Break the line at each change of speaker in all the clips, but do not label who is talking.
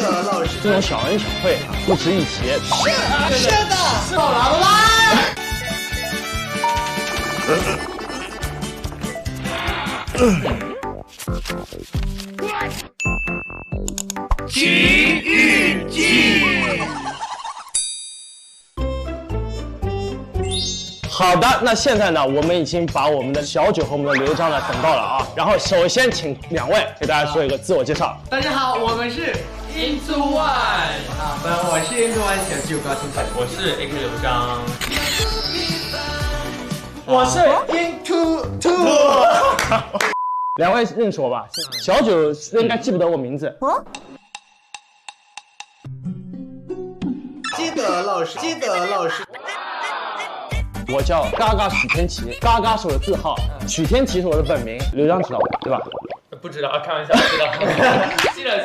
德老师，
这种小恩小惠啊，不值一提。
是的，到哪了啦？奇遇记。
好的，那现在呢，我们已经把我们的小九和我们的刘璋呢等到了啊。然后首先请两位给大家做一个自我介绍。
大家好，我们是 Into One 啊，我是 Into One 小九高清晨，
我是 AK 刘璋，
我是 Into Two。
两位认识我吧？小九应该记不得我名字。
基德老师，基德老师。
我叫嘎嘎许天琪，嘎嘎是我的字号，许天琪是我的本名。刘璋知道吧？对吧？
不知道啊，开玩笑，知道，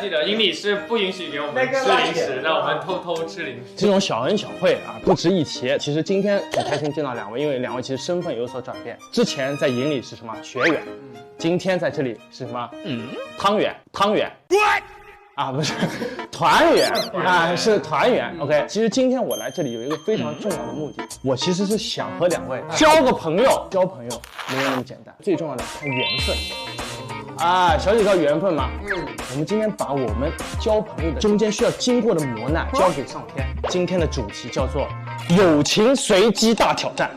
记得，英理是不允许给我们吃零食，让我们偷偷吃零食。
这种小恩小惠啊，不值一提。其实今天很开心见到两位，因为两位其实身份有所转变。之前在营里是什么学员，今天在这里是什么？汤圆。啊，不是团圆啊，是团圆。OK， 其实今天我来这里有一个非常重要的目的，我其实是想和两位交个朋友。交朋友没有那么简单，最重要的看缘分。啊，小姐知道缘分吗？我们今天把我们交朋友的中间需要经过的磨难交给上天。今天的主题叫做友情随机大挑战。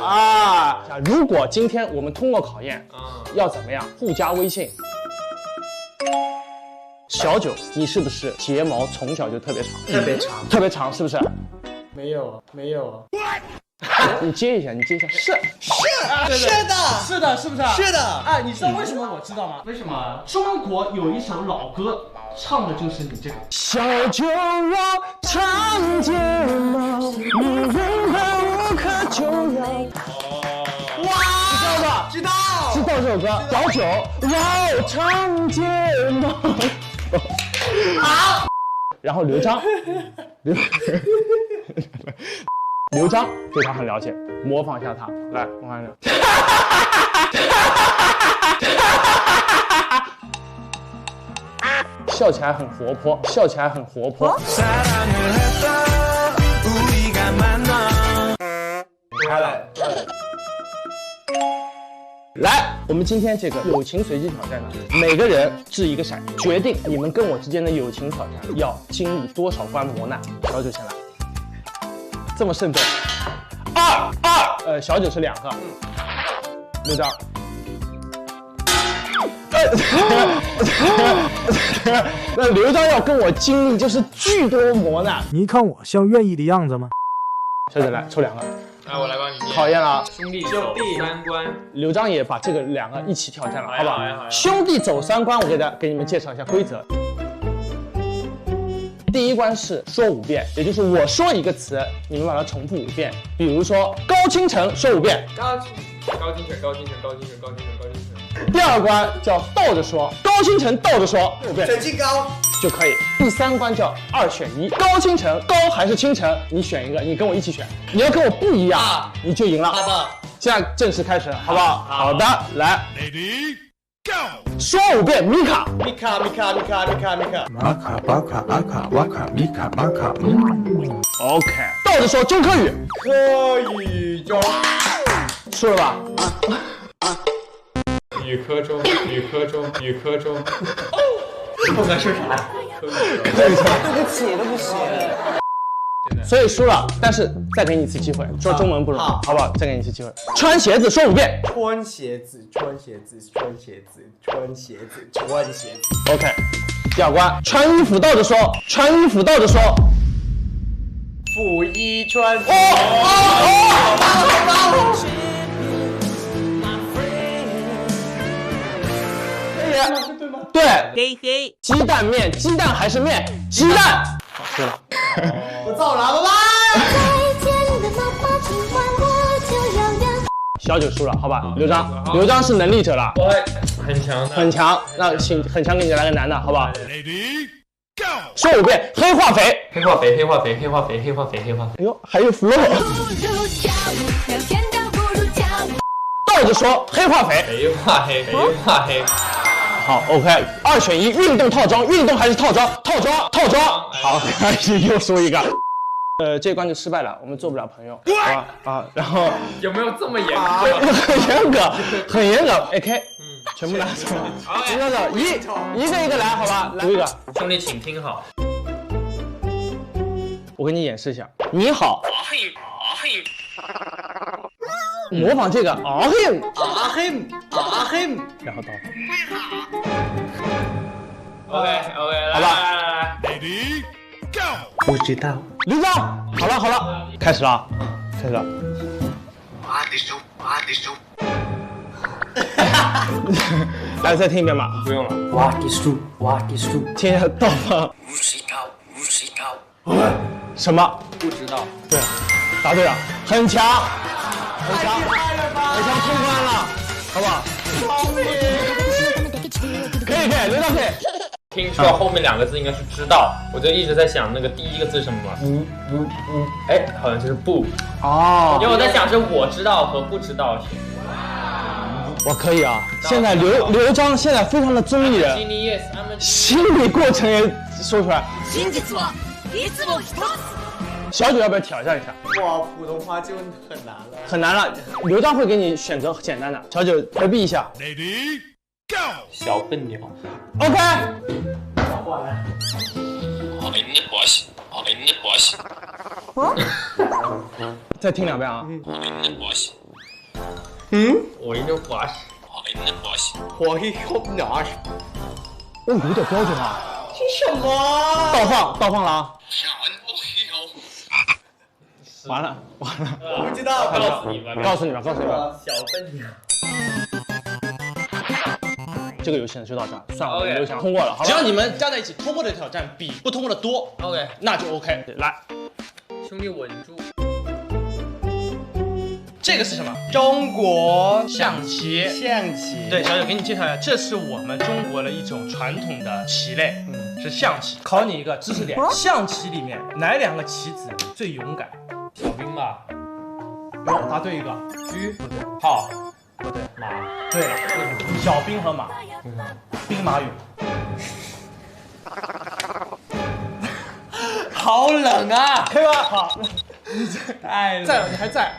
啊，如果今天我们通过考验，要怎么样？互加微信。小九，你是不是睫毛从小就特别长？特别长，是不是？
没有。
你接一下，是
的，是不是？是的。
哎，你知道为什么我知道吗？
为什么？
中国有一首老歌，唱的就是你这个。
小九我长睫毛，女人何无可救药。哇，知道吧？知道这首歌。小九，我长睫毛。好。然后刘璋对他很了解，模仿一下他，来，模仿一下。笑起来很活泼。来，我们今天这个友情随机挑战呢，每个人掷一个骰，决定你们跟我之间的友情挑战要经历多少关磨难。小九先来，这么慎重。2，小九是2个，刘璋。那刘璋要跟我经历就是巨多磨难。
你看我像愿意的样子吗？
小九来抽2个。
来，我来帮你念。
考验了啊！
兄弟走3关。
刘璋也把这个2个一起挑战了，好不好？
好。
兄弟走3关，我给你们介绍一下规则。第一关是说5遍，也就是我说一个词，你们把它重复5遍。比如说高清晨说5遍，
高清晨。
第2关叫倒着说，高清晨倒着说5遍，
陈清高
就可以。第3关叫2选1，高清晨高还是清晨，你选一个，你跟我一起选。你要跟我不一样，你就赢了。
好的，
现在正式开始，好不好？好的，来。Ready Go！ 说5遍，米卡。
米卡。
马卡巴卡阿卡瓦卡米卡马卡。
OK， 倒着说中科语。
科语中。
输了吧？
语科中。
不敢说啥。对不起。
所以输了，但是再给你一次机会，说中文不容易，好不好？再给你一次机会。穿鞋子说5遍。
穿鞋子。
OK， 第2关，穿衣服倒着说。
负一穿。对吗？
对。
嘿嘿。
鸡蛋面，鸡蛋还是面？鸡蛋。好，输了。
我造哪了啦？
小九输了，好吧？刘璋是能力者了，
我很强。
那请很强给你来个男的，好不好 ？Ready Go！ 说5遍，黑化肥。
黑化肥。
哎呦，还有 flow。倒着说，黑化肥。好 ，OK， 2选1，运动套装，运动还是套装？套装，套装。好，开始又输一个。这一关就失败了，我们做不了朋友，好吧？啊，然后
有没有这么严格？
很严格，很严格。AK，全部拿走。一个一个来，好吧？来，读一个。
兄弟，请听好。
我给你演示一下。你好。模仿这个啊嘿，然后倒放。
OK，
好吧
来。
不知道。
刘刚，好了，开始了，开始了。来，再听一遍吧。
不用了。
听一下倒放。什么？
不知道。
对，答对了，很强，通关了，好不好？可以，刘刚可以。
听出来后面2个字应该是知道，我就一直在想那个第1个字是什么嘛？哎，好像就是不。
哦，
因为我在想是我知道和不知道。
我可以啊。现在刘璋现在非常的综艺人，心理过程也说出来。小九要不要挑战一下？
哇，普通话就很难了。
很难了，刘璋会给你选择简单的。小九回避一下。
Ready go。
小笨鸟。
OK。再听2遍啊。
我一个滑石。
我一口鸟。
哦，有点标准啊。
是什么？
倒放了啊。完了，
不知道，
告诉你吧。
小笨鸟。
这个游戏呢就到这儿，算了，我
OK
们刘翔通过了。只要你们加在一起，通过的挑战比不通过的多
OK，
那就 OK。来，
兄弟稳住。
这个是什么？
中国
象棋。对，小九给你介绍一下，这是我们中国的一种传统的棋类，是象棋。考你一个知识点，象棋里面哪2个棋子最勇敢？
小兵吧。
有，答对一个。车不对，炮不对，马对了，小兵和马，兵马俑。
好冷啊！
可以吧？好，
太冷
在，你还在。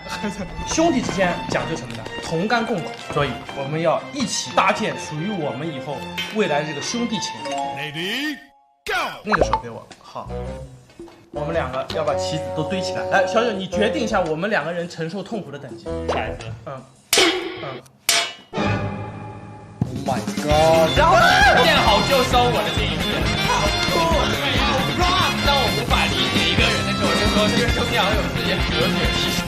兄弟之间讲究什么呢？同甘共苦，所以我们要一起搭建属于我们以后未来这个兄弟情。
Ready go。
那个手给我，好。我们2个要把棋子都堆起来。来，小九，你决定一下我们2个人承受痛苦的等级。
骰子。
Oh my god！
然后见好就收我的这一天。当我无法理解一个人的时候，就说这个兄弟好像有自己的哲学意识。